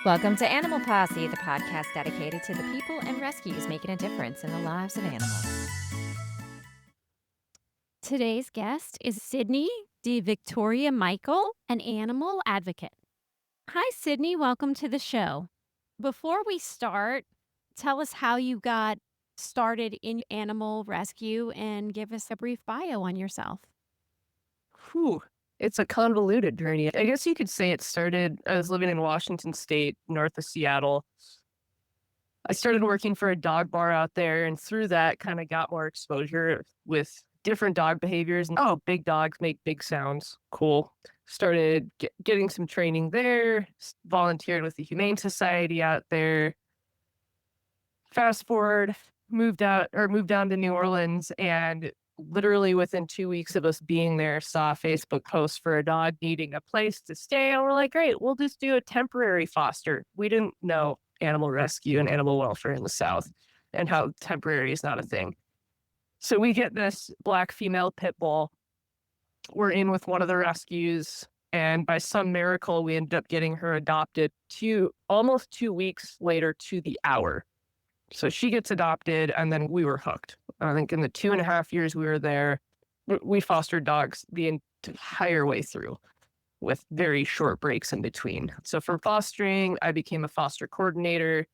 Welcome to Animal Posse, the podcast dedicated to the people and rescues making a difference in the lives of animals. Today's guest is Sydney deVictoria Michael, an animal advocate. Hi, Sydney. Welcome to the show. Before we start, tell us how you got started in animal rescue and give us a brief bio on yourself. Whew. It's a convoluted journey. I guess you could say it started, I was living in Washington State, north of Seattle. I started working for a dog bar out there, and through that kind of got more exposure with different dog behaviors. And, oh, big dogs make big sounds. Cool. Started getting some training there, volunteered with the Humane Society out there. Fast forward, moved down to New Orleans, and literally within 2 weeks of us being there, saw a Facebook post for a dog needing a place to stay. And we're like, great, we'll just do a temporary foster. We didn't know animal rescue and animal welfare in the South and how temporary is not a thing. So we get this black female pit bull. We're in with one of the rescues. And by some miracle, we ended up getting her adopted almost 2 weeks later to the hour. So she gets adopted, and then we were hooked. I think in the 2.5 years we were there, we fostered dogs the entire way through with very short breaks in between. So from fostering, I became a foster coordinator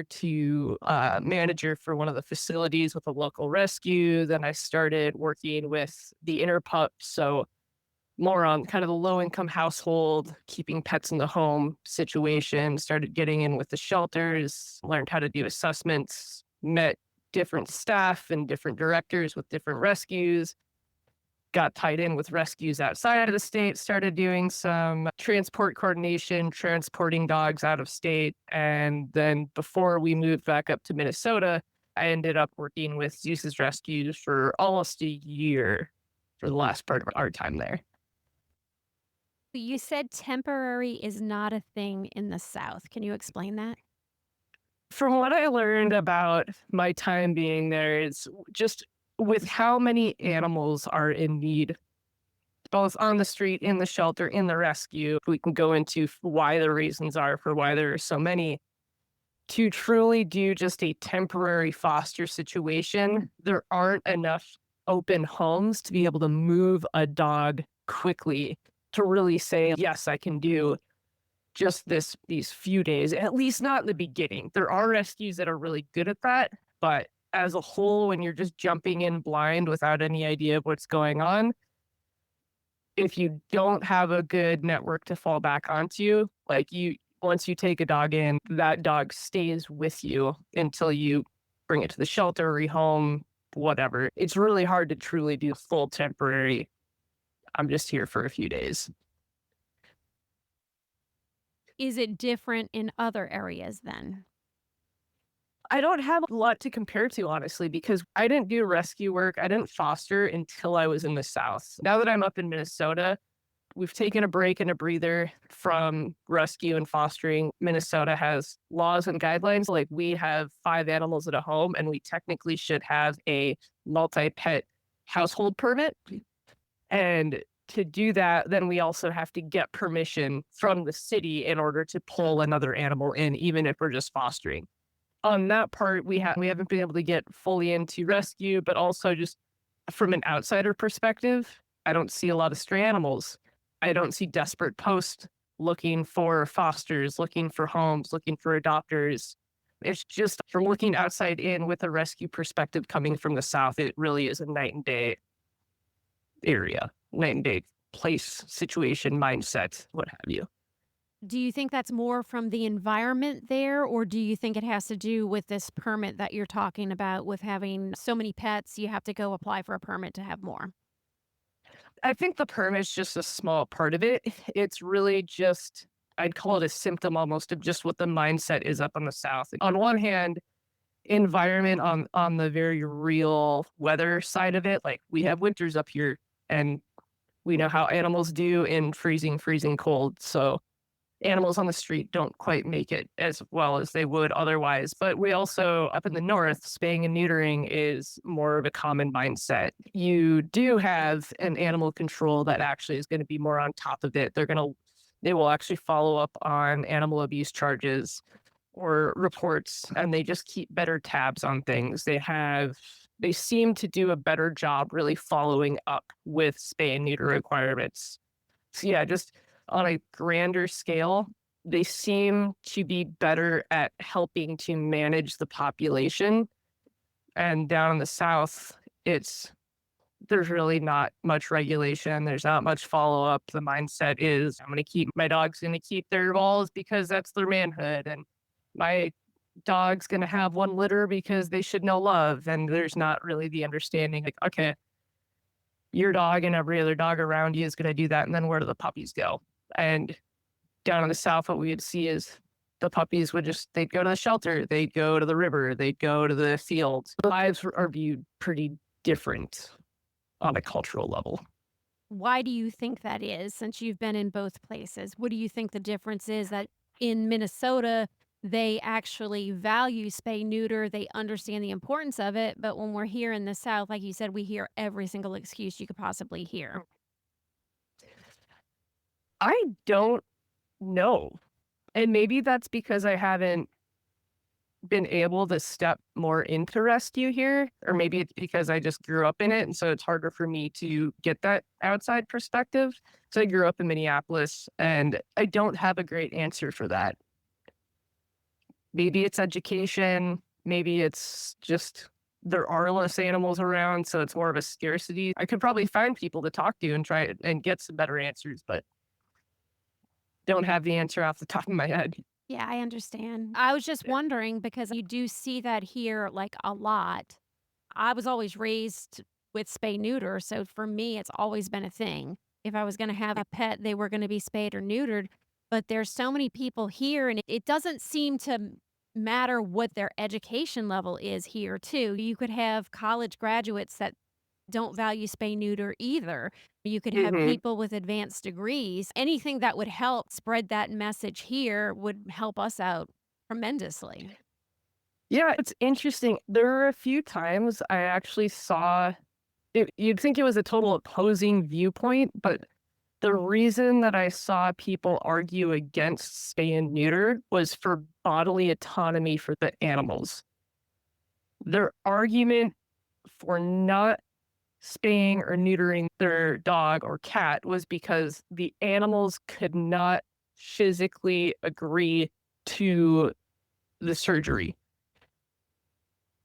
to manager for one of the facilities with a local rescue. Then I started working with the interpup. So more on kind of the low-income household, keeping pets in the home situation, started getting in with the shelters, learned how to do assessments, met different staff and different directors with different rescues, got tied in with rescues outside of the state, started doing some transport coordination, transporting dogs out of state. And then before we moved back up to Minnesota, I ended up working with Zeus's Rescues for almost a year for the last part of our time there. You said temporary is not a thing in the South. Can you explain that? From what I learned about my time being there, it's just with how many animals are in need, both on the street, in the shelter, in the rescue. We can go into why the reasons are for why there are so many. To truly do just a temporary foster situation, there aren't enough open homes to be able to move a dog quickly to really say, yes, I can do just these few days, at least not in the beginning. There are rescues that are really good at that, but as a whole, when you're just jumping in blind without any idea of what's going on, if you don't have a good network to fall back onto, once you take a dog in, that dog stays with you until you bring it to the shelter, rehome, whatever. It's really hard to truly do full temporary, I'm just here for a few days. Is it different in other areas then? I don't have a lot to compare to, honestly, because I didn't do rescue work. I didn't foster until I was in the South. Now that I'm up in Minnesota, we've taken a break and a breather from rescue and fostering. Minnesota has laws and guidelines. Like, we have 5 animals at a home, and we technically should have a multi-pet household permit. And to do that, then we also have to get permission from the city in order to pull another animal in, even if we're just fostering. On that part, we haven't been able to get fully into rescue, but also just from an outsider perspective, I don't see a lot of stray animals. I don't see desperate posts looking for fosters, looking for homes, looking for adopters. It's just from looking outside in with a rescue perspective coming from the South, it really is a night and day area, night and day place, situation, mindset, what have you. Do you think that's more from the environment there, or do you think it has to do with this permit that you're talking about with having so many pets, you have to go apply for a permit to have more? I think the permit's just a small part of it. It's really just, I'd call it a symptom almost of just what the mindset is up in the South. On one hand, environment on the very real weather side of it, like we have winters up here and we know how animals do in freezing cold. So animals on the street don't quite make it as well as they would otherwise. But we also, up in the north, spaying and neutering is more of a common mindset. You do have an animal control that actually is going to be more on top of it. They're going to They will actually follow up on animal abuse charges or reports, and they just keep better tabs on things. They seem to do a better job really following up with spay and neuter requirements. So yeah, just on a grander scale, they seem to be better at helping to manage the population. And down in the South, there's really not much regulation. There's not much follow up. The mindset is my dog's going to keep their balls because that's their manhood. And my dog's going to have one litter because they should know love. And there's not really the understanding like, okay, your dog and every other dog around you is going to do that. And then where do the puppies go? And down in the South, what we would see is the puppies they'd go to the shelter, they'd go to the river, they'd go to the fields. Lives are viewed pretty different on a cultural level. Why do you think that is, since you've been in both places? What do you think the difference is that in Minnesota, they actually value spay neuter, they understand the importance of it, but when we're here in the South, like you said, we hear every single excuse you could possibly hear. I don't know. And maybe that's because I haven't been able to step more into rescue here, or maybe it's because I just grew up in it. And so it's harder for me to get that outside perspective. So I grew up in Minneapolis and I don't have a great answer for that. Maybe it's education. Maybe it's just there are less animals around. So it's more of a scarcity. I could probably find people to talk to and try and get some better answers, but don't have the answer off the top of my head. Yeah, I understand. I was just wondering because you do see that here like a lot. I was always raised with spay neuter, so for me it's always been a thing. If I was going to have a pet, they were going to be spayed or neutered, but there's so many people here and it doesn't seem to matter what their education level is here too. You could have college graduates that don't value spay neuter either. You could have Hmm. people with advanced degrees. Anything that would help spread that message here would help us out tremendously. Yeah, it's interesting. There are a few times I actually saw it. You'd think it was a total opposing viewpoint, but the reason that I saw people argue against spay and neuter was for bodily autonomy for the animals. Their argument for not spaying or neutering their dog or cat was because the animals could not physically agree to the surgery,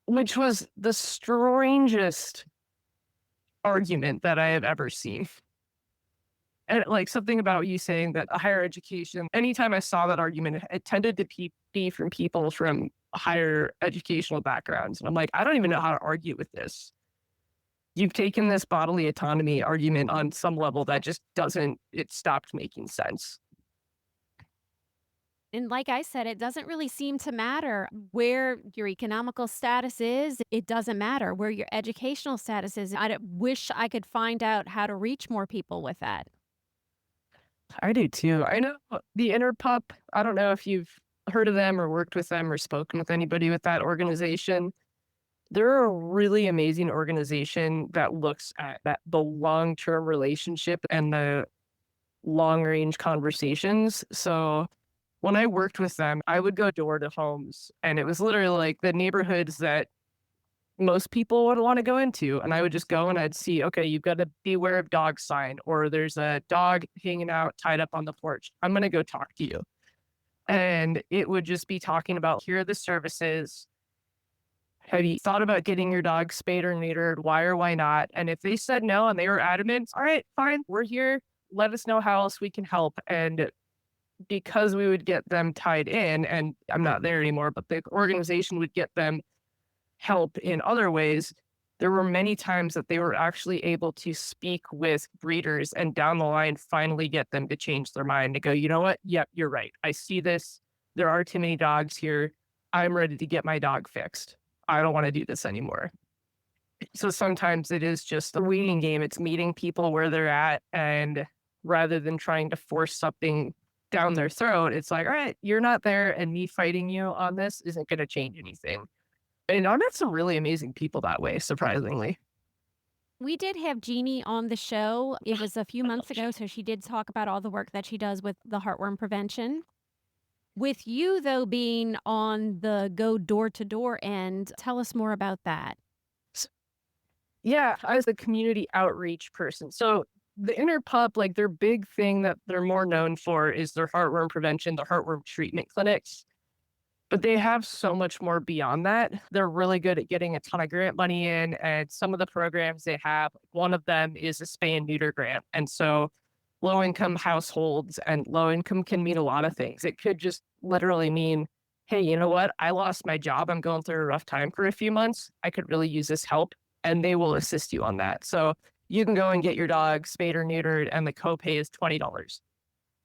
which was the strangest argument that I have ever seen. And like something about you saying that a higher education, anytime I saw that argument, it tended to be from people from higher educational backgrounds. And I'm like, I don't even know how to argue with this. You've taken this bodily autonomy argument on some level that just it stopped making sense. And like I said, it doesn't really seem to matter where your economical status is. It doesn't matter where your educational status is. Wish I could find out how to reach more people with that. I do too. I know the Interpup. I don't know if you've heard of them or worked with them or spoken with anybody with that organization. They're a really amazing organization that looks at the long-term relationship and the long-range conversations. So when I worked with them, I would go door to homes, and it was literally like the neighborhoods that most people would want to go into. And I would just go and I'd see, okay, you've got a beware of dog sign, or there's a dog hanging out tied up on the porch. I'm going to go talk to you. And it would just be talking about, here are the services. Have you thought about getting your dog spayed or neutered? Why or why not? And if they said no and they were adamant, all right, fine, we're here. Let us know how else we can help. And because we would get them tied in, and I'm not there anymore, but the organization would get them help in other ways, there were many times that they were actually able to speak with breeders and down the line finally get them to change their mind to go, you know what? Yep, you're right. I see this. There are too many dogs here. I'm ready to get my dog fixed. I don't want to do this anymore. So sometimes it is just a waiting game. It's meeting people where they're at. And rather than trying to force something down their throat, it's like, all right, you're not there. And me fighting you on this isn't going to change anything. And I met some really amazing people that way, surprisingly. We did have Jeannie on the show. It was a few months ago, so she did talk about all the work that she does with the heartworm prevention. With you, though, being on the go door to door end, tell us more about that. Yeah, I was a community outreach person. So the Interpup, like their big thing that they're more known for is their heartworm prevention, the heartworm treatment clinics. But they have so much more beyond that. They're really good at getting a ton of grant money in. And some of the programs they have, one of them is a spay and neuter grant. And so low income households, and low income can mean a lot of things. It could just literally mean, hey, you know what? I lost my job. I'm going through a rough time for a few months. I could really use this help. And they will assist you on that. So you can go and get your dog spayed or neutered, and the copay is $20.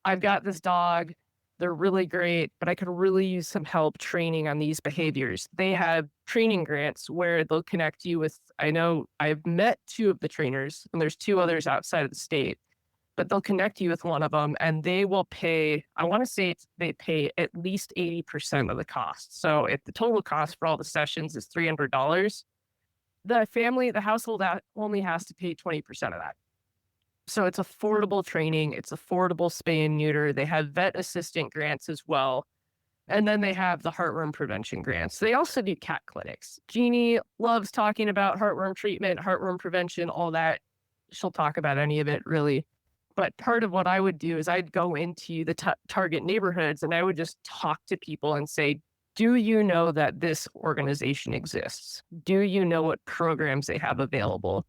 I've got this dog. They're really great, but I could really use some help training on these behaviors. They have training grants where they'll connect you with, I know I've met two of the trainers, and there's two others outside of the state, but they'll connect you with one of them, and they will pay, I want to say they pay at least 80% of the cost. So if the total cost for all the sessions is $300, the household only has to pay 20% of that. So it's affordable training. It's affordable spay and neuter. They have vet assistant grants as well. And then they have the heartworm prevention grants. They also do cat clinics. Jeannie loves talking about heartworm treatment, heartworm prevention, all that. She'll talk about any of it really. But part of what I would do is I'd go into the target neighborhoods, and I would just talk to people and say, do you know that this organization exists? Do you know what programs they have available?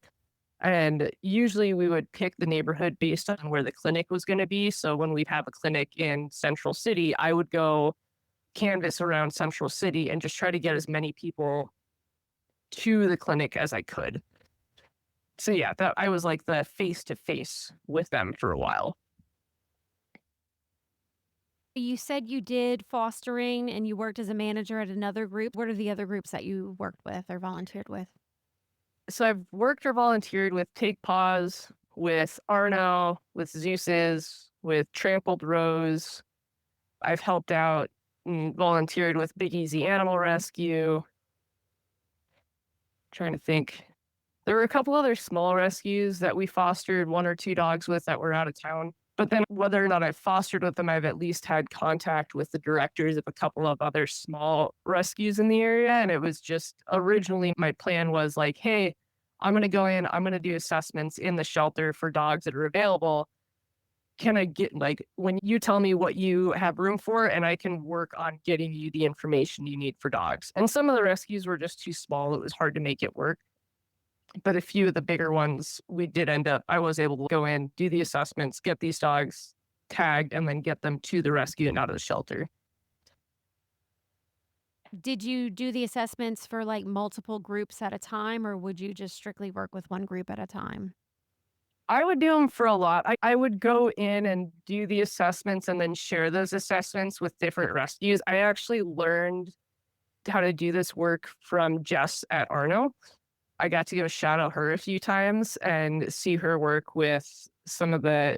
And usually we would pick the neighborhood based on where the clinic was going to be. So when we'd have a clinic in Central City, I would go canvas around Central City and just try to get as many people to the clinic as I could. So yeah, I was like the face to face with them for a while. You said you did fostering and you worked as a manager at another group. What are the other groups that you worked with or volunteered with? So I've worked or volunteered with Take Paws, with Arno, with Zeus's, with Trampled Rose. I've helped out and volunteered with Big Easy Animal Rescue. Trying to think. There were a couple other small rescues that we fostered one or two dogs with that were out of town. But then whether or not I've fostered with them, I've at least had contact with the directors of a couple of other small rescues in the area. And it was just originally my plan was like, hey, I'm going to go in, I'm going to do assessments in the shelter for dogs that are available. Can I get, like, when you tell me what you have room for, and I can work on getting you the information you need for dogs. And some of the rescues were just too small. It was hard to make it work. But a few of the bigger ones, I was able to go in, do the assessments, get these dogs tagged, and then get them to the rescue and out of the shelter. Did you do the assessments for like multiple groups at a time, or would you just strictly work with one group at a time? I would do them for a lot. I would go in and do the assessments and then share those assessments with different rescues. I actually learned how to do this work from Jess at Arno. I got to go shout out her a few times and see her work with some of the.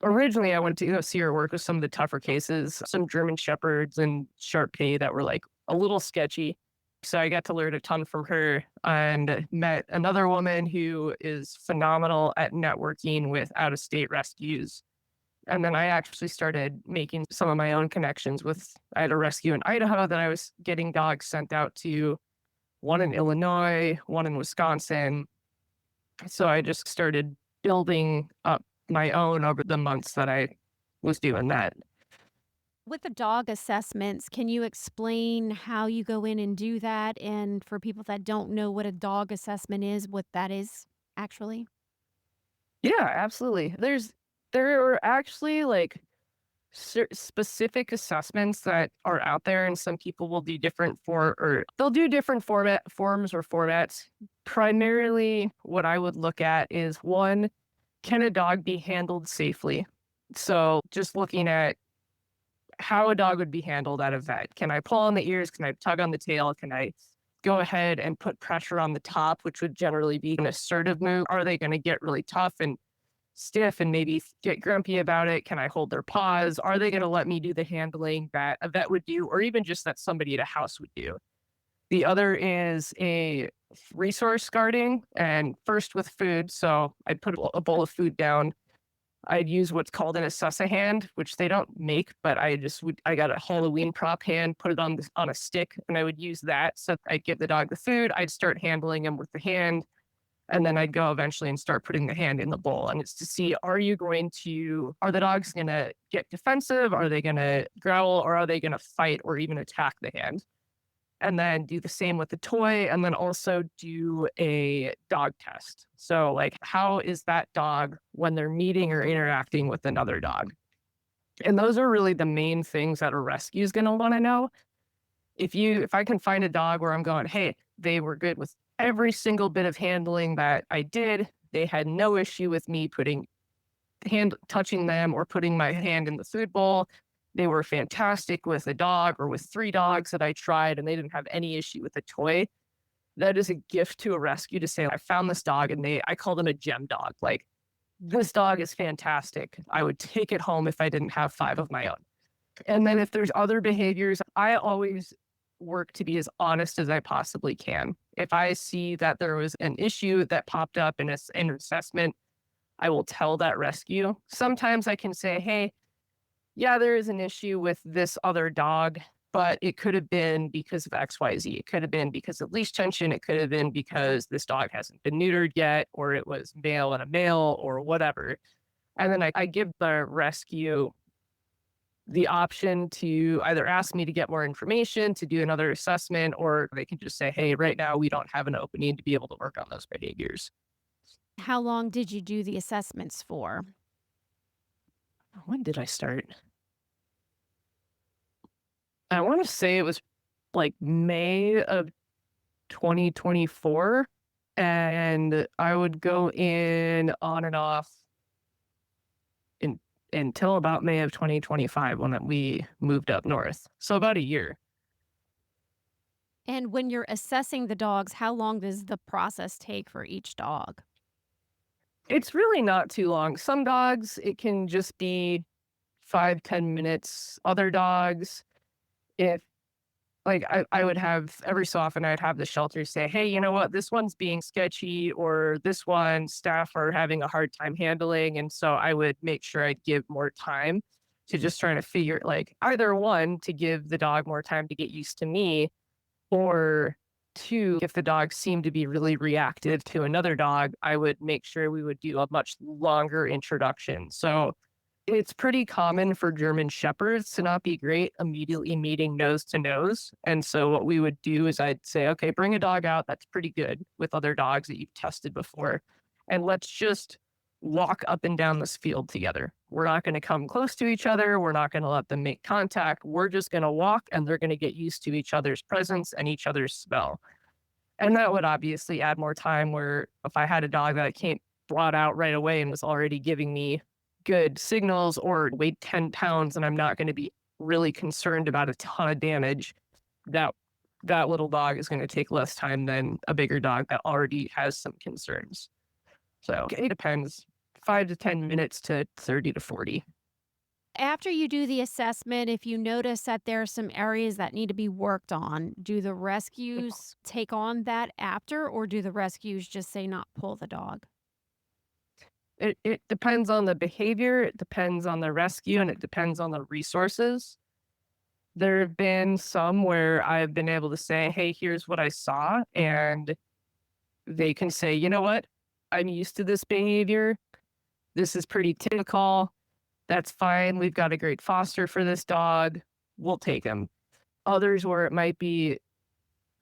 Originally, I went to go see her work with some of the tougher cases, some German Shepherds and Shar Pei that were like a little sketchy. So I got to learn a ton from her and met another woman who is phenomenal at networking with out of state rescues. And then I actually started making some of my own connections I had a rescue in Idaho that I was getting dogs sent out to, one in Illinois, one in Wisconsin. So I just started building up my own over the months that I was doing that. With the dog assessments, can you explain how you go in and do that? And for people that don't know what a dog assessment is, what that is actually? Yeah, absolutely. There are actually like specific assessments that are out there, and some people will do they'll do different forms or formats. Primarily, what I would look at is one, can a dog be handled safely? So just looking at how a dog would be handled at a vet. Can I pull on the ears? Can I tug on the tail? Can I go ahead and put pressure on the top, which would generally be an assertive move? Are they going to get really tough and stiff and maybe get grumpy about it? Can I hold their paws? Are they going to let me do the handling that a vet would do, or even just that somebody at a house would do? The other is a resource guarding, and first with food. So I'd put a bowl of food down. I'd use what's called an assessa hand, which they don't make, but I got a Halloween prop hand, put it on a stick, and I would use that. So I'd give the dog the food. I'd start handling him with the hand, and then I'd go eventually and start putting the hand in the bowl. And it's to see, are the dogs going to get defensive? Are they going to growl, or are they going to fight or even attack the hand? And then do the same with the toy, and then also do a dog test. So, like, how is that dog when they're meeting or interacting with another dog? And those are really the main things that a rescue is going to want to know. If I can find a dog where I'm going, hey, they were good with every single bit of handling that I did, they had no issue with me touching them or putting my hand in the food bowl. They were fantastic with a dog or with 3 dogs that I tried, and they didn't have any issue with a toy. That is a gift to a rescue to say, I found this dog, and I call them a gem dog. Like, this dog is fantastic. I would take it home if I didn't have 5 of my own. And then if there's other behaviors, I always work to be as honest as I possibly can. If I see that there was an issue that popped up in an assessment, I will tell that rescue. Sometimes I can say, hey, yeah, there is an issue with this other dog, but it could have been because of XYZ. It could have been because of leash tension. It could have been because this dog hasn't been neutered yet, or it was male and a male, or whatever. And then I give the rescue the option to either ask me to get more information, to do another assessment, or they can just say, hey, right now we don't have an opening to be able to work on those behaviors. How long did you do the assessments for? When did I start? I want to say it was like May of 2024. And I would go in on and off until about May of 2025 when we moved up north. So about a year. And when you're assessing the dogs, how long does the process take for each dog? It's really not too long. Some dogs, it can just be 5-10 minutes. Other dogs, if like I would have every so often, I'd have the shelter say, hey, you know what, this one's being sketchy, or this one staff are having a hard time handling. And so I would make sure I'd give more time to just trying to figure, like, either one, to give the dog more time to get used to me, or 2, if the dog seemed to be really reactive to another dog, I would make sure we would do a much longer introduction. So it's pretty common for German Shepherds to not be great immediately meeting nose to nose. And so what we would do is I'd say, okay, bring a dog out that's pretty good with other dogs that you've tested before. And let's just walk up and down this field together. We're not going to come close to each other. We're not going to let them make contact. We're just going to walk, and they're going to get used to each other's presence and each other's smell. And that would obviously add more time, where if I had a dog that came brought out right away and was already giving me good signals, or weighed 10 pounds and I'm not going to be really concerned about a ton of damage, that little dog is going to take less time than a bigger dog that already has some concerns. So it depends. 5 to 10 minutes to 30 to 40. After you do the assessment, if you notice that there are some areas that need to be worked on, do the rescues take on that after, or do the rescues just say not pull the dog? It depends on the behavior, it depends on the rescue, and it depends on the resources. There have been some where I've been able to say, hey, here's what I saw. And they can say, you know what? I'm used to this behavior. This is pretty typical. That's fine. We've got a great foster for this dog. We'll take him. Others where it might be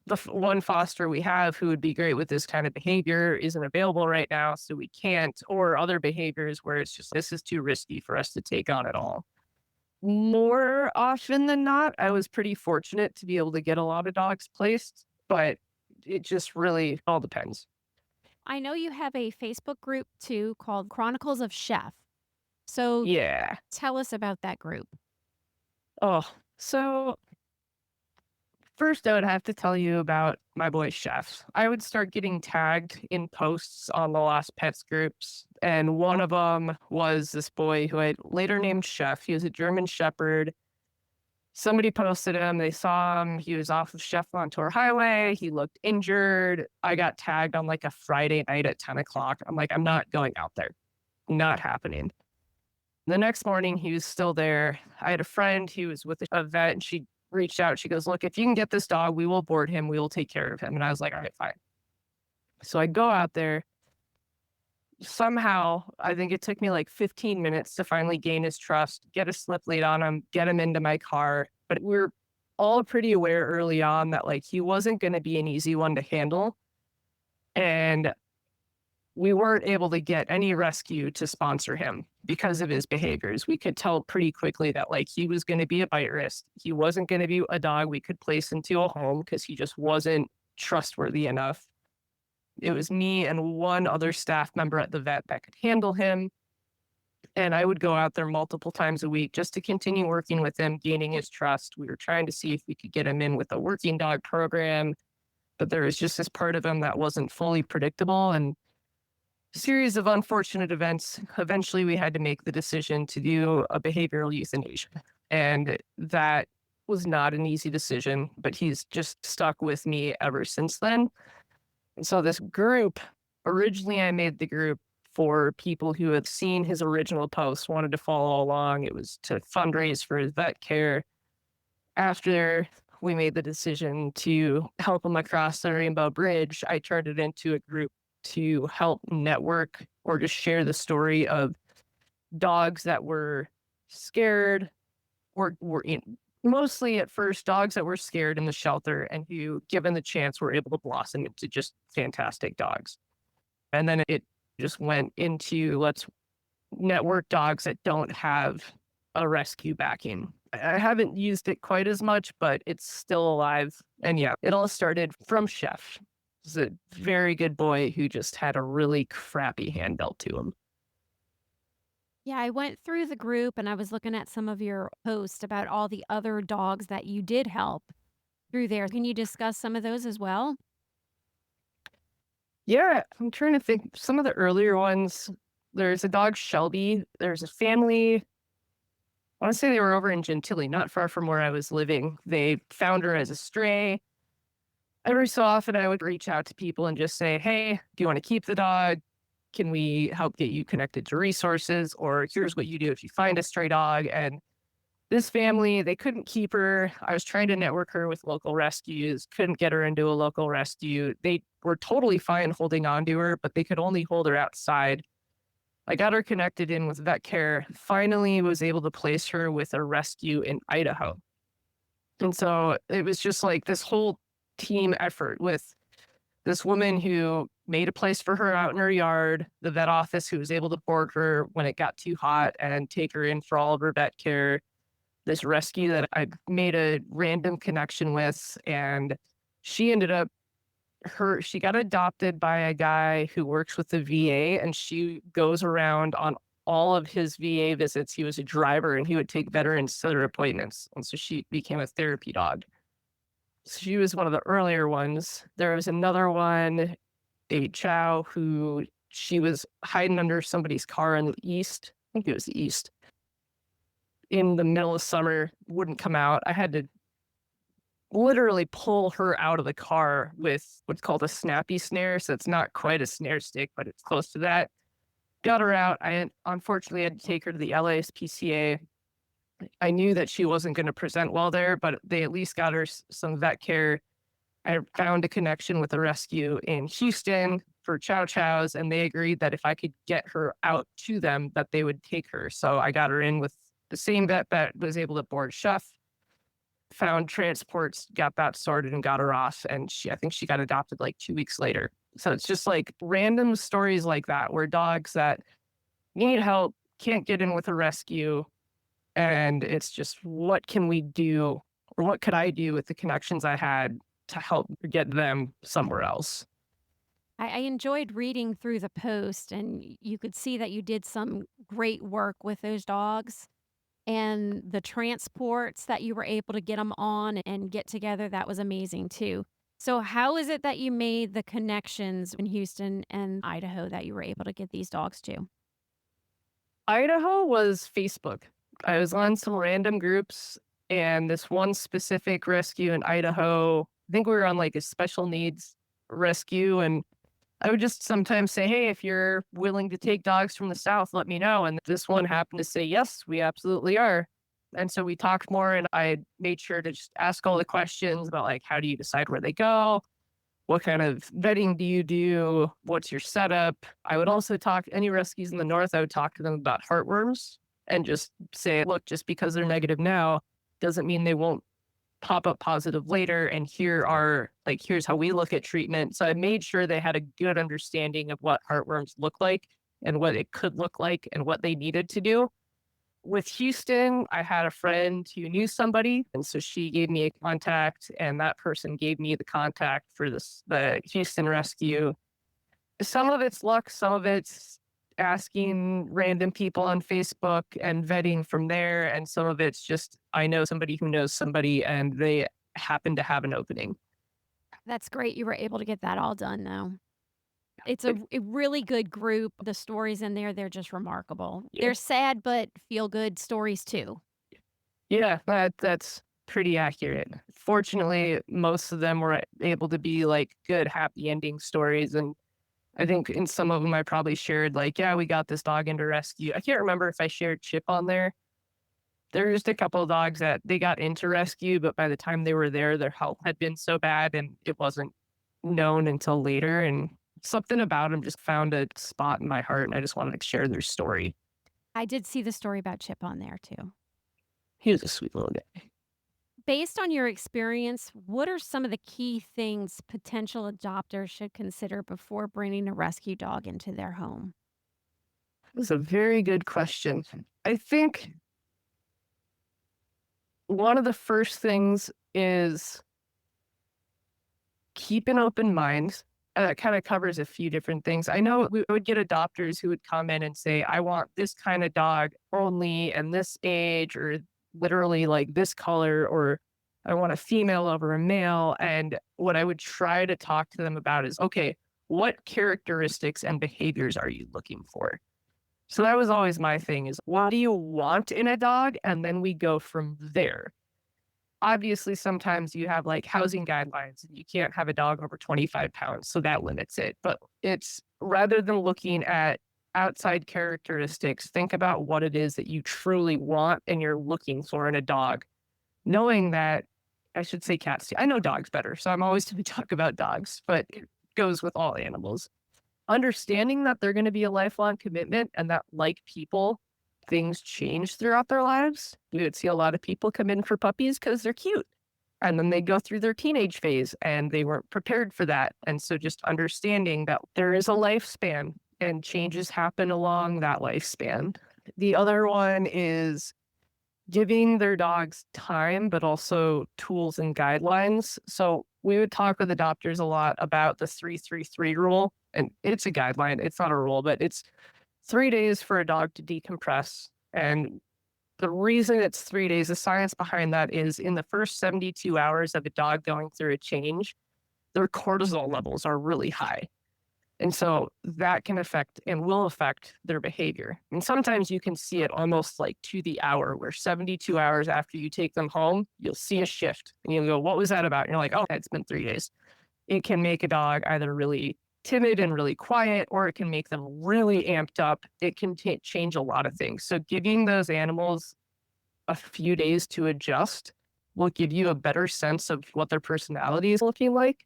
the one foster we have who would be great with this kind of behavior isn't available right now, so we can't, or other behaviors where it's just, this is too risky for us to take on at all. More often than not, I was pretty fortunate to be able to get a lot of dogs placed, but it just really all depends. I know you have a Facebook group too called Chronicles of Chef. So Yeah. tell us about that group. Oh, so first, I would have to tell you about my boy Chef. I would start getting tagged in posts on the Lost Pets groups, and one of them was this boy who I later named Chef. He was a German Shepherd. Somebody posted him. They saw him. He was off of Chef Montour Highway. He looked injured. I got tagged on like a Friday night at 10 o'clock. I'm like, I'm not going out there. Not happening. The next morning, he was still there. I had a friend who was with a vet, and she reached out. She goes, look, if you can get this dog, we will board him. We will take care of him. And I was like, all right, fine. So I go out there. Somehow, I think it took me like 15 minutes to finally gain his trust, get a slip lead on him, get him into my car. But we were all pretty aware early on that like he wasn't going to be an easy one to handle. And we weren't able to get any rescue to sponsor him because of his behaviors. We could tell pretty quickly that like he was going to be a bite risk. He wasn't going to be a dog we could place into a home because he just wasn't trustworthy enough. It was me and one other staff member at the vet that could handle him. And I would go out there multiple times a week just to continue working with him, gaining his trust. We were trying to see if we could get him in with a working dog program, but there was just this part of him that wasn't fully predictable. And a series of unfortunate events, eventually we had to make the decision to do a behavioral euthanasia. And that was not an easy decision, but he's just stuck with me ever since then. And so this group, originally I made the group for people who had seen his original post, wanted to follow along. It was to fundraise for his vet care. After we made the decision to help him across the Rainbow Bridge, I turned it into a group to help network or just share the story of dogs that were scared or were in, mostly at first dogs that were scared in the shelter and who, given the chance, were able to blossom into just fantastic dogs. And then it just went into let's network dogs that don't have a rescue backing. I haven't used it quite as much, but it's still alive. And yeah, it all started from Chef. He's a very good boy who just had a really crappy hand dealt to him. Yeah, I went through the group and I was looking at some of your posts about all the other dogs that you did help through there. Can you discuss some of those as well? Yeah, I'm trying to think. Some of the earlier ones, there's a dog, Shelby. There's a family. I want to say they were over in Gentilly, not far from where I was living. They found her as a stray. Every so often, I would reach out to people and just say, hey, do you want to keep the dog? Can we help get you connected to resources? Or here's what you do if you find a stray dog. And this family, they couldn't keep her. I was trying to network her with local rescues, couldn't get her into a local rescue. They were totally fine holding on to her, but they could only hold her outside. I got her connected in with vet care, finally was able to place her with a rescue in Idaho. And so it was just like this whole team effort with this woman who made a place for her out in her yard, the vet office who was able to board her when it got too hot and take her in for all of her vet care, this rescue that I made a random connection with. And she ended up, she got adopted by a guy who works with the VA, and she goes around on all of his VA visits. He was a driver and he would take veterans to their appointments. And so she became a therapy dog. She was one of the earlier ones. There was another one, David Chow, who she was hiding under somebody's car in the east. I think it was the east. In the middle of summer, wouldn't come out. I had to literally pull her out of the car with what's called a snappy snare. So it's not quite a snare stick, but it's close to that. Got her out. Unfortunately had to take her to the LASPCA. I knew that she wasn't going to present well there, but they at least got her some vet care. I found a connection with a rescue in Houston for Chow Chows, and they agreed that if I could get her out to them, that they would take her. So I got her in with the same vet that was able to board Chef, found transports, got that sorted and got her off. And I think she got adopted like 2 weeks later. So it's just like random stories like that where dogs that need help can't get in with a rescue. And it's just, what can we do, or what could I do with the connections I had to help get them somewhere else? I enjoyed reading through the post, and you could see that you did some great work with those dogs and the transports that you were able to get them on and get together. That was amazing too. So, how is it that you made the connections in Houston and Idaho that you were able to get these dogs to? Idaho was Facebook. I was on some random groups. And this one specific rescue in Idaho, I think we were on like a special needs rescue. And I would just sometimes say, hey, if you're willing to take dogs from the South, let me know. And this one happened to say, yes, we absolutely are. And so we talked more, and I made sure to just ask all the questions about like, how do you decide where they go? What kind of vetting do you do? What's your setup? I would also talk any rescues in the North. I would talk to them about heartworms and just say, look, just because they're negative now doesn't mean they won't pop up positive later. And here's how we look at treatment. So I made sure they had a good understanding of what heartworms look like and what it could look like and what they needed to do. With Houston, I had a friend who knew somebody, and so she gave me a contact, and that person gave me the contact for the Houston rescue. Some of it's luck, some of it's asking random people on Facebook and vetting from there, and some of it's just I know somebody who knows somebody, and they happen to have an opening. That's great you were able to get that all done, though. It's a really good group. The stories in there, they're just remarkable. Yeah, They're sad but feel good stories too. yeah, that's pretty accurate. Fortunately, most of them were able to be like good, happy ending stories, and I think in some of them I probably shared like, yeah, we got this dog into rescue. I can't remember if I shared Chip on there. There were just a couple of dogs that they got into rescue, but by the time they were there, their health had been so bad and it wasn't known until later. And something about them just found a spot in my heart, and I just wanted to share their story. I did see the story about Chip on there too. He was a sweet little guy. Based on your experience, what are some of the key things potential adopters should consider before bringing a rescue dog into their home? It was a very good question. I think one of the first things is keep an open mind. That kind of covers a few different things. I know we would get adopters who would come in and say, I want this kind of dog only and this age, or literally like this color, or I want a female over a male. And what I would try to talk to them about is, okay, what characteristics and behaviors are you looking for? So that was always my thing is, what do you want in a dog? And then we go from there. Obviously, sometimes you have like housing guidelines and you can't have a dog over 25 pounds. So that limits it. But it's rather than looking at outside characteristics, think about what it is that you truly want and you're looking for in a dog. Knowing that, I should say cats too. I know dogs better. So I'm always going to talk about dogs, but it goes with all animals. Understanding that they're going to be a lifelong commitment and that, like people, things change throughout their lives. We would see a lot of people come in for puppies because they're cute. And then they go through their teenage phase and they weren't prepared for that. And so just understanding that there is a lifespan and changes happen along that lifespan. The other one is giving their dogs time, but also tools and guidelines. So we would talk with adopters a lot about the 3-3-3 rule. And it's a guideline, it's not a rule, but it's 3 days for a dog to decompress. And the reason it's 3 days, the science behind that is in the first 72 hours of a dog going through a change, their cortisol levels are really high. And so that can affect and will affect their behavior. And sometimes you can see it almost like to the hour, where 72 hours after you take them home, you'll see a shift. And you'll go, what was that about? And you're like, oh, it's been 3 days. It can make a dog either really timid and really quiet, or it can make them really amped up. It can change a lot of things. So giving those animals a few days to adjust will give you a better sense of what their personality is looking like.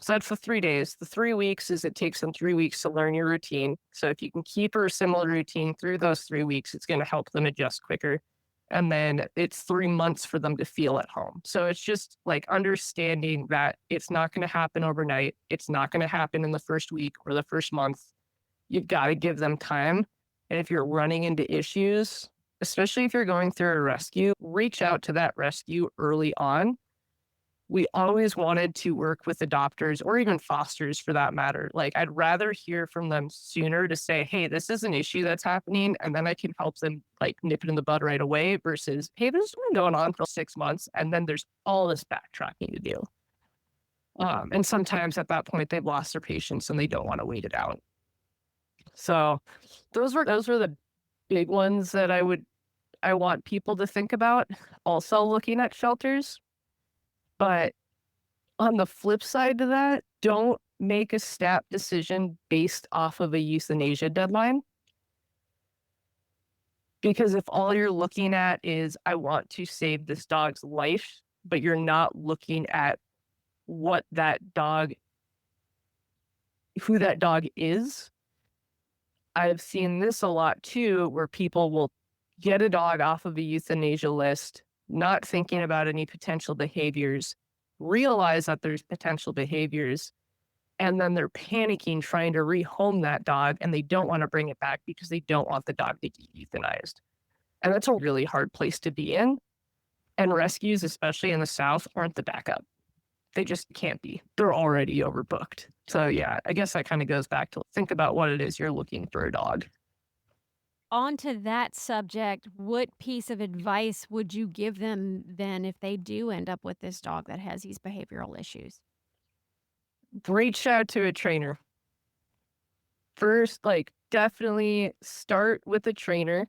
So that's the 3 days. The 3 weeks is it takes them 3 weeks to learn your routine. So if you can keep a similar routine through those 3 weeks, it's going to help them adjust quicker. And then it's 3 months for them to feel at home. So it's just like understanding that it's not going to happen overnight. It's not going to happen in the first week or the first month. You've got to give them time. And if you're running into issues, especially if you're going through a rescue, reach out to that rescue early on. We always wanted to work with adopters or even fosters for that matter. Like, I'd rather hear from them sooner to say, hey, this is an issue that's happening. And then I can help them like nip it in the bud right away versus, hey, this has been going on for 6 months. And then there's all this backtracking to do. And sometimes at that point, they've lost their patience and they don't want to wait it out. So those were the big ones that I would I want people to think about also looking at shelters. But on the flip side to that, don't make a snap decision based off of a euthanasia deadline. Because if all you're looking at is, I want to save this dog's life, but you're not looking at what that dog, who that dog is. I've seen this a lot too, where people will get a dog off of a euthanasia list, not thinking about any potential behaviors, realize that there's potential behaviors, and then they're panicking trying to rehome that dog, and they don't want to bring it back because they don't want the dog to get euthanized. And that's a really hard place to be in. And rescues, especially in the South, aren't the backup. They just can't be. They're already overbooked. So yeah, I guess that kind of goes back to think about what it is you're looking for a dog. On to that subject, what piece of advice would you give them then if they do end up with this dog that has these behavioral issues? Reach out to a trainer. First, definitely start with a trainer.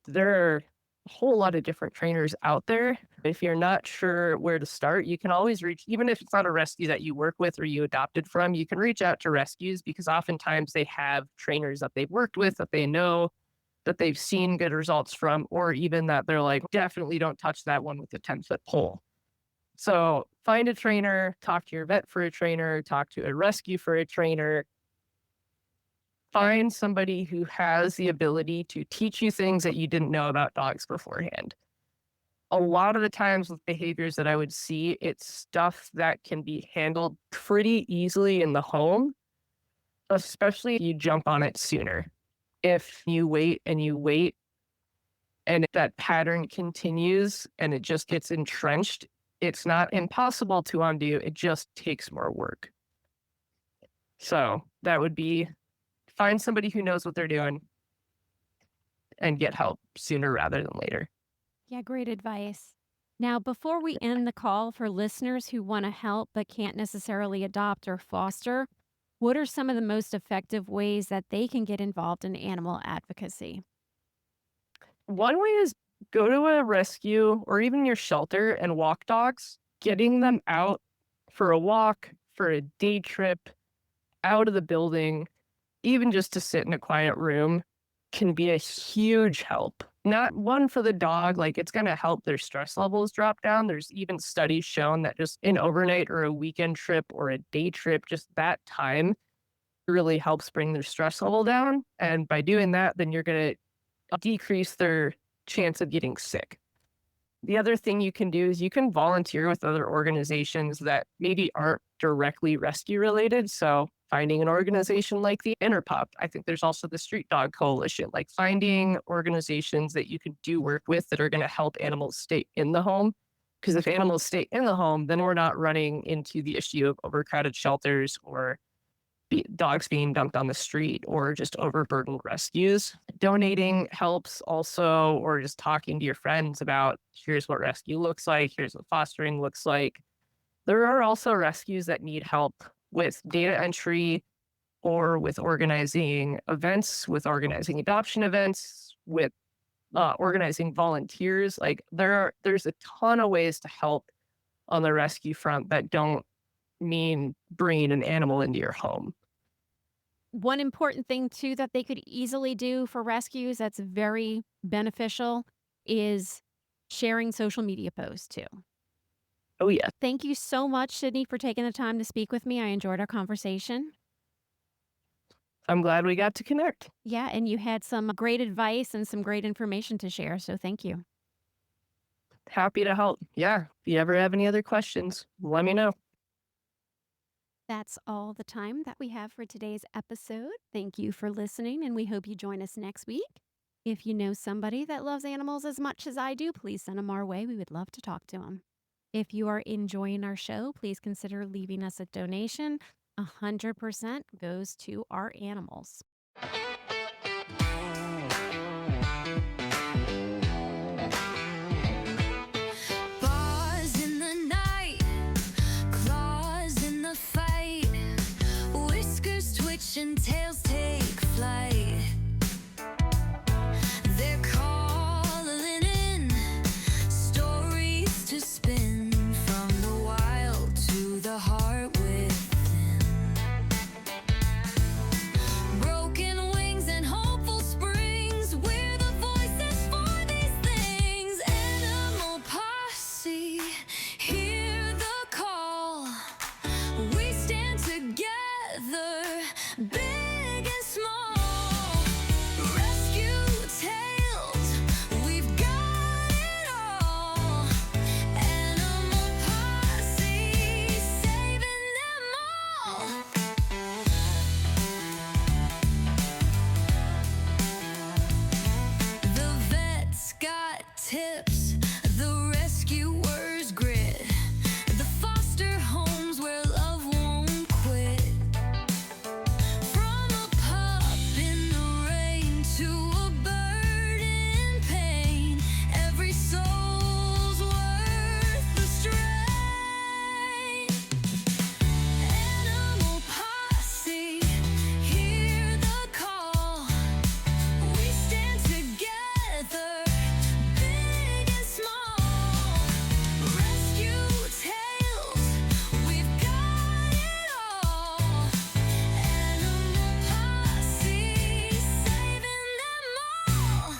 There are a whole lot of different trainers out there. If you're not sure where to start, you can always reach, even if it's not a rescue that you work with or you adopted from, you can reach out to rescues because oftentimes they have trainers that they've worked with, that they know, that they've seen good results from, or even that they're like, definitely don't touch that one with a 10-foot pole. So find a trainer, talk to your vet for a trainer, talk to a rescue for a trainer. Find somebody who has the ability to teach you things that you didn't know about dogs beforehand. A lot of the times with behaviors that I would see, it's stuff that can be handled pretty easily in the home, especially if you jump on it sooner. If you wait and you wait, and if that pattern continues and it just gets entrenched, it's not impossible to undo. It just takes more work. So that would be find somebody who knows what they're doing and get help sooner rather than later. Yeah, great advice. Now, before we end the call, for listeners who want to help but can't necessarily adopt or foster, what are some of the most effective ways that they can get involved in animal advocacy? One way is go to a rescue or even your shelter and walk dogs, getting them out for a walk, for a day trip, out of the building, even just to sit in a quiet room can be a huge help. Not one for the dog, it's going to help their stress levels drop down. There's even studies shown that just an overnight or a weekend trip or a day trip, just that time really helps bring their stress level down. And by doing that, then you're going to decrease their chance of getting sick. The other thing you can do is you can volunteer with other organizations that maybe aren't directly rescue related. So finding an organization like the Interpup. I think there's also the Street Dog Coalition, finding organizations that you can do work with that are going to help animals stay in the home. Because if animals stay in the home, then we're not running into the issue of overcrowded shelters or dogs being dumped on the street or just overburdened rescues. Donating helps also, or just talking to your friends about here's what rescue looks like, here's what fostering looks like. There are also rescues that need help with data entry or with organizing events, with organizing adoption events, with organizing volunteers. There's a ton of ways to help on the rescue front that don't mean bringing an animal into your home. One important thing, too, that they could easily do for rescues that's very beneficial is sharing social media posts, too. Oh, yeah. Thank you so much, Sydney, for taking the time to speak with me. I enjoyed our conversation. I'm glad we got to connect. Yeah, and you had some great advice and some great information to share, so thank you. Happy to help. Yeah. If you ever have any other questions, let me know. That's all the time that we have for today's episode. Thank you for listening, and we hope you join us next week. If you know somebody that loves animals as much as I do, please send them our way. We would love to talk to them. If you are enjoying our show, please consider leaving us a donation. 100% goes to our animals. Bars in the night, claws in the fight, whiskers twitch and tails take flight. They're calling tips, the rescuers grit, the foster homes where love won't quit. From a pup in the rain to a bird in pain, every soul's worth the strain. Animal posse, hear the call. We stand together, big and small. Rescue tales, we've got it all. Animal posse, saving them all.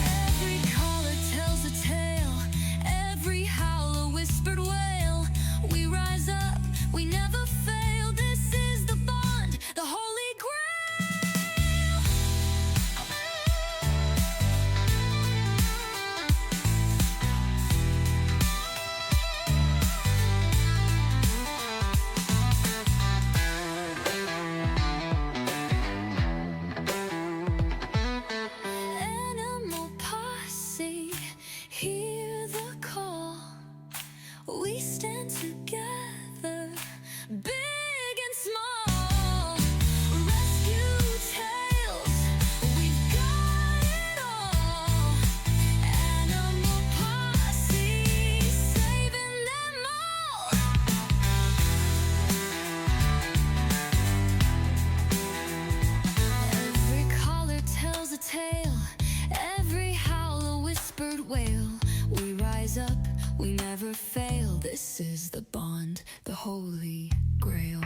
Every caller tells a tale, every howl a whispered wail. We rise up, we never fail. This is the bond, the holy grail. Animal posse, hear the call. We stand together, big and small. Rescue tales, we've got it all. Animal posse, saving them all. Every caller tells a tale, every howl a whispered wail. We rise up, we never fail. This is the bond, the holy grail.